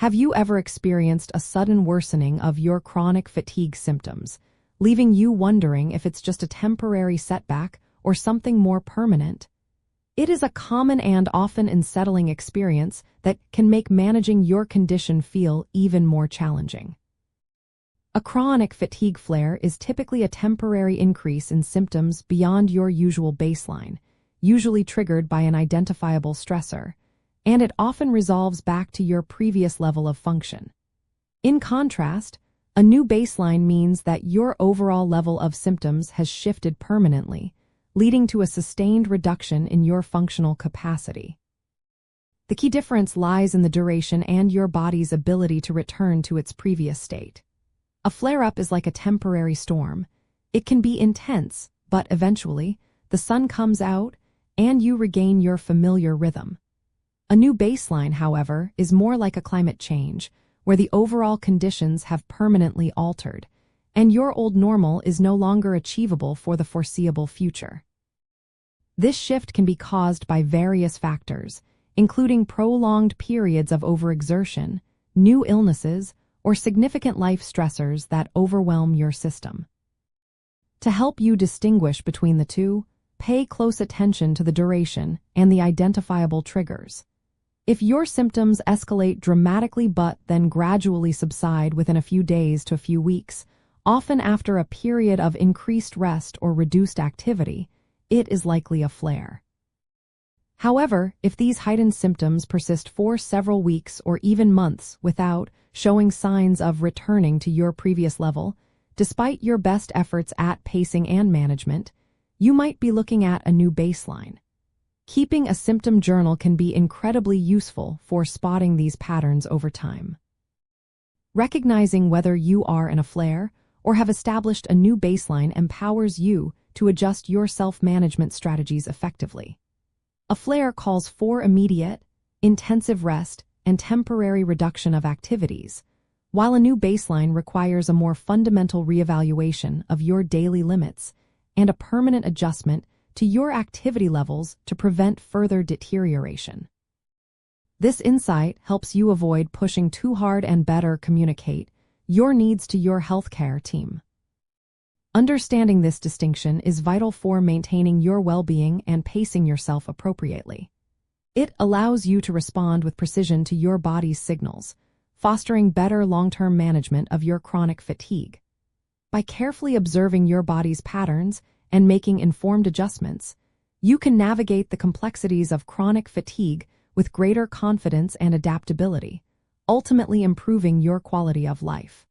Have you ever experienced a sudden worsening of your chronic fatigue symptoms, leaving you wondering if it's just a temporary setback or something more permanent? It is a common and often unsettling experience that can make managing your condition feel even more challenging. A chronic fatigue flare is typically a temporary increase in symptoms beyond your usual baseline, usually triggered by an identifiable stressor, and it often resolves back to your previous level of function. In contrast, a new baseline means that your overall level of symptoms has shifted permanently, leading to a sustained reduction in your functional capacity. The key difference lies in the duration and your body's ability to return to its previous state. A flare-up is like a temporary storm. It can be intense, but eventually, the sun comes out and you regain your familiar rhythm. A new baseline, however, is more like a climate change, where the overall conditions have permanently altered, and your old normal is no longer achievable for the foreseeable future. This shift can be caused by various factors, including prolonged periods of overexertion, new illnesses, or significant life stressors that overwhelm your system. To help you distinguish between the two, pay close attention to the duration and the identifiable triggers. If your symptoms escalate dramatically but then gradually subside within a few days to a few weeks, often after a period of increased rest or reduced activity, it is likely a flare. However, if these heightened symptoms persist for several weeks or even months without showing signs of returning to your previous level, despite your best efforts at pacing and management, you might be looking at a new baseline. Keeping a symptom journal can be incredibly useful for spotting these patterns over time. Recognizing whether you are in a flare or have established a new baseline empowers you to adjust your self-management strategies effectively. A flare calls for immediate, intensive rest and temporary reduction of activities, while a new baseline requires a more fundamental reevaluation of your daily limits and a permanent adjustment to your activity levels to prevent further deterioration. This insight helps you avoid pushing too hard and better communicate your needs to your healthcare team. Understanding this distinction is vital for maintaining your well-being and pacing yourself appropriately. It allows you to respond with precision to your body's signals, fostering better long-term management of your chronic fatigue. By carefully observing your body's patterns and making informed adjustments, you can navigate the complexities of chronic fatigue with greater confidence and adaptability, ultimately improving your quality of life.